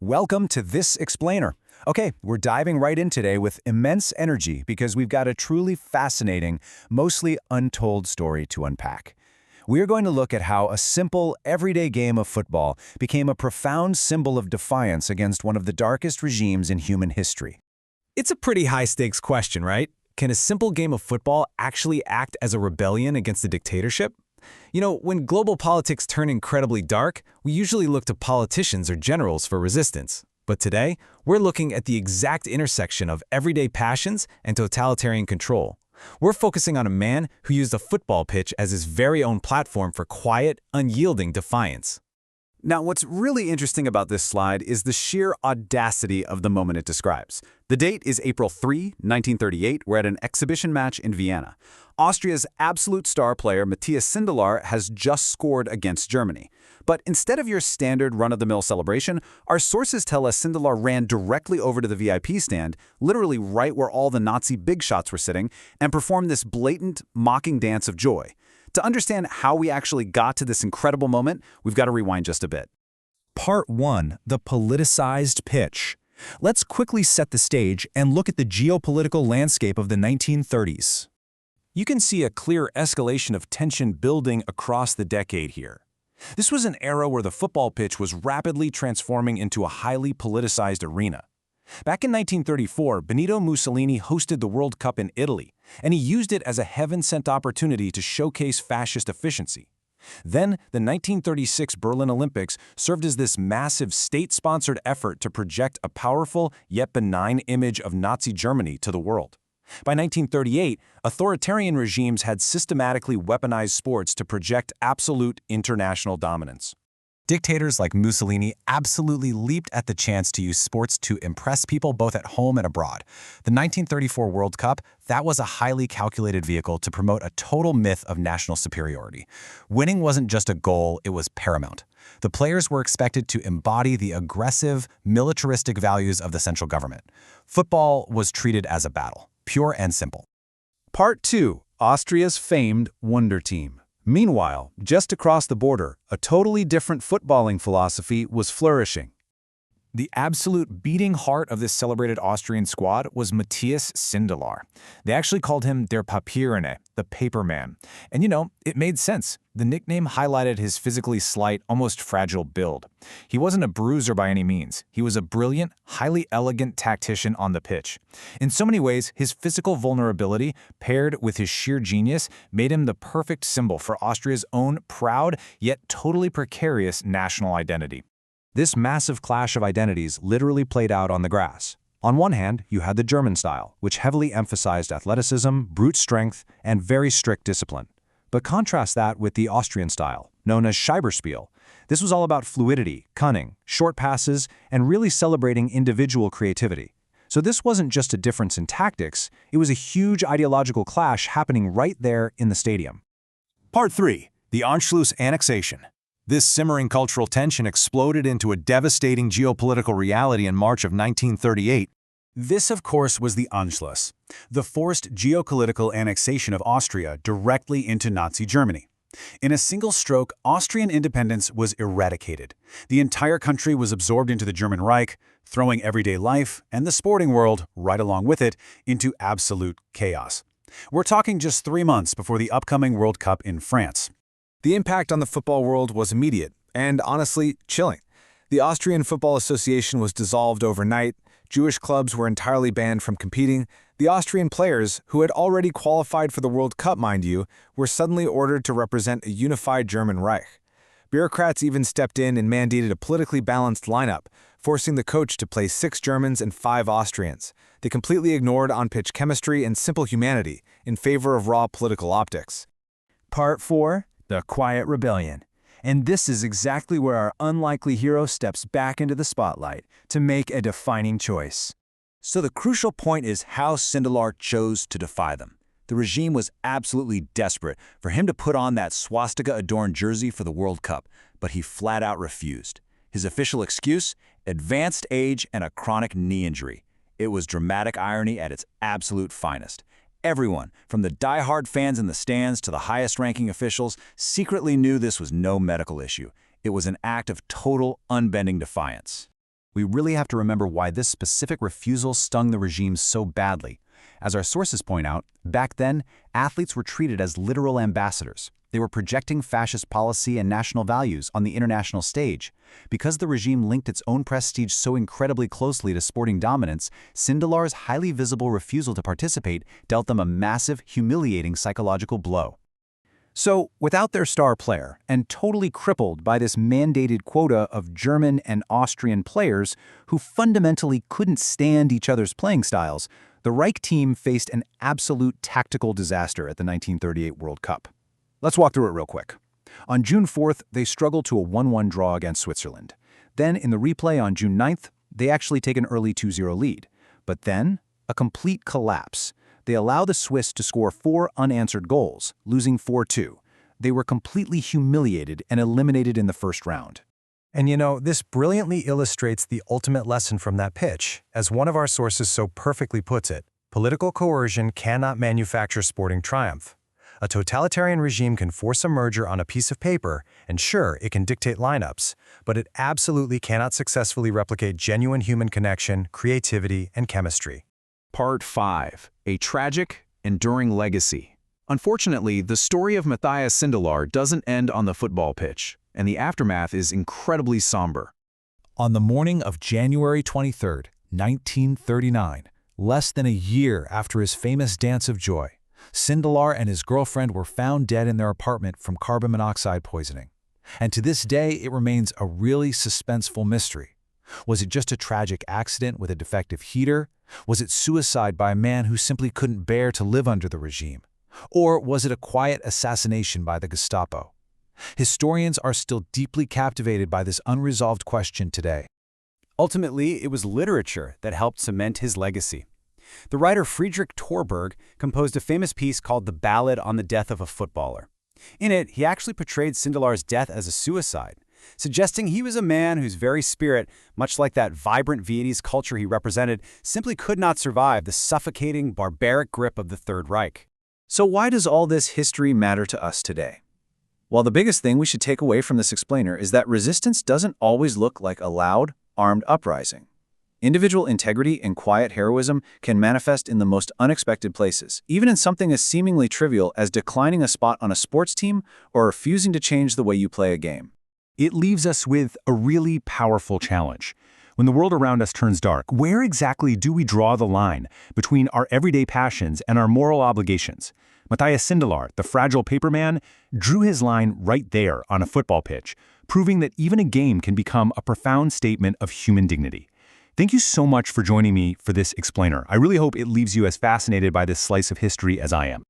Welcome to This Explainer. Okay, we're diving right in today with immense energy because we've got a truly fascinating, mostly untold story to unpack. We're going to look at how a simple, everyday game of football became a profound symbol of defiance against one of the darkest regimes in human history. It's a pretty high-stakes question, right? Can a simple game of football actually act as a rebellion against a dictatorship? You know, when global politics turn incredibly dark, we usually look to politicians or generals for resistance. But today, we're looking at the exact intersection of everyday passions and totalitarian control. We're focusing on a man who used a football pitch as his very own platform for quiet, unyielding defiance. Now, what's really interesting about this slide is the sheer audacity of the moment it describes. The date is April 3, 1938. We're at an exhibition match in Vienna. Austria's absolute star player, Matthias Sindelar, has just scored against Germany. But instead of your standard run-of-the-mill celebration, our sources tell us Sindelar ran directly over to the VIP stand, literally right where all the Nazi big shots were sitting, and performed this blatant, mocking dance of joy. To understand how we actually got to this incredible moment, we've got to rewind just a bit. Part 1. The politicized pitch. Let's quickly set the stage and look at the geopolitical landscape of the 1930s. You can see a clear escalation of tension building across the decade here. This was an era where the football pitch was rapidly transforming into a highly politicized arena. Back in 1934, Benito Mussolini hosted the World Cup in Italy, and he used it as a heaven-sent opportunity to showcase fascist efficiency. Then, the 1936 Berlin Olympics served as this massive state-sponsored effort to project a powerful yet benign image of Nazi Germany to the world. By 1938, authoritarian regimes had systematically weaponized sports to project absolute international dominance. Dictators like Mussolini absolutely leaped at the chance to use sports to impress people both at home and abroad. The 1934 World Cup, that was a highly calculated vehicle to promote a total myth of national superiority. Winning wasn't just a goal, it was paramount. The players were expected to embody the aggressive, militaristic values of the central government. Football was treated as a battle, pure and simple. Part 2. Austria's famed Wunderteam. Meanwhile, just across the border, a totally different footballing philosophy was flourishing. The absolute beating heart of this celebrated Austrian squad was Matthias Sindelar. They actually called him der Papierene, the paper man. And you know, it made sense. The nickname highlighted his physically slight, almost fragile build. He wasn't a bruiser by any means. He was a brilliant, highly elegant tactician on the pitch. In so many ways, his physical vulnerability, paired with his sheer genius, made him the perfect symbol for Austria's own proud, yet totally precarious national identity. This massive clash of identities literally played out on the grass. On one hand, you had the German style, which heavily emphasized athleticism, brute strength, and very strict discipline. But contrast that with the Austrian style, known as Scheiberspiel. This was all about fluidity, cunning, short passes, and really celebrating individual creativity. So this wasn't just a difference in tactics, it was a huge ideological clash happening right there in the stadium. Part 3. The Anschluss annexation. This simmering cultural tension exploded into a devastating geopolitical reality in March of 1938. This, of course, was the Anschluss, the forced geopolitical annexation of Austria directly into Nazi Germany. In a single stroke, Austrian independence was eradicated. The entire country was absorbed into the German Reich, throwing everyday life and the sporting world, right along with it, into absolute chaos. We're talking just 3 months before the upcoming World Cup in France. The impact on the football world was immediate and, honestly, chilling. The Austrian Football Association was dissolved overnight, Jewish clubs were entirely banned from competing, the Austrian players, who had already qualified for the World Cup, mind you, were suddenly ordered to represent a unified German Reich. Bureaucrats even stepped in and mandated a politically balanced lineup, forcing the coach to play 6 Germans and 5 Austrians. They completely ignored on-pitch chemistry and simple humanity in favor of raw political optics. Part 4. The Quiet Rebellion. And this is exactly where our unlikely hero steps back into the spotlight to make a defining choice. So the crucial point is how Sindelar chose to defy them. The regime was absolutely desperate for him to put on that swastika-adorned jersey for the World Cup, but he flat out refused. His official excuse? Advanced age and a chronic knee injury. It was dramatic irony at its absolute finest. Everyone, from the die-hard fans in the stands to the highest-ranking officials, secretly knew this was no medical issue. It was an act of total, unbending defiance. we really have to remember why this specific refusal stung the regime so badly. As our sources point out, back then, athletes were treated as literal ambassadors. They were projecting fascist policy and national values on the international stage. Because the regime linked its own prestige so incredibly closely to sporting dominance, Sindelar's highly visible refusal to participate dealt them a massive, humiliating psychological blow. So, without their star player, and totally crippled by this mandated quota of German and Austrian players who fundamentally couldn't stand each other's playing styles, the Reich team faced an absolute tactical disaster at the 1938 World Cup. Let's walk through it real quick. On June 4th, they struggled to a 1-1 draw against Switzerland. Then, in the replay on June 9th, they actually take an early 2-0 lead. But then, a complete collapse. They allow the Swiss to score 4 unanswered goals, losing 4-2. They were completely humiliated and eliminated in the first round. And you know, this brilliantly illustrates the ultimate lesson from that pitch. As one of our sources so perfectly puts it, political coercion cannot manufacture sporting triumph. A totalitarian regime can force a merger on a piece of paper, and sure, it can dictate lineups, but it absolutely cannot successfully replicate genuine human connection, creativity, and chemistry. Part 5. A Tragic, Enduring Legacy. Unfortunately, the story of Matthias Sindelar doesn't end on the football pitch, and the aftermath is incredibly somber. On the morning of January 23, 1939, less than a year after his famous Dance of Joy, Sindelar and his girlfriend were found dead in their apartment from carbon monoxide poisoning. And to this day, it remains a really suspenseful mystery. Was it just a tragic accident with a defective heater? Was it suicide by a man who simply couldn't bear to live under the regime? Or was it a quiet assassination by the Gestapo? Historians are still deeply captivated by this unresolved question today. Ultimately, it was literature that helped cement his legacy. The writer Friedrich Thorberg composed a famous piece called The Ballad on the Death of a Footballer. In it, he actually portrayed Sindelar's death as a suicide, suggesting he was a man whose very spirit, much like that vibrant Viennese culture he represented, simply could not survive the suffocating, barbaric grip of the Third Reich. So why does all this history matter to us today? Well, the biggest thing we should take away from this explainer is that resistance doesn't always look like a loud, armed uprising. Individual integrity and quiet heroism can manifest in the most unexpected places, even in something as seemingly trivial as declining a spot on a sports team or refusing to change the way you play a game. It leaves us with a really powerful challenge. When the world around us turns dark, where exactly do we draw the line between our everyday passions and our moral obligations? Matthias Sindelar, the fragile paperman, drew his line right there on a football pitch, proving that even a game can become a profound statement of human dignity. Thank you so much for joining me for this explainer. I really hope it leaves you as fascinated by this slice of history as I am.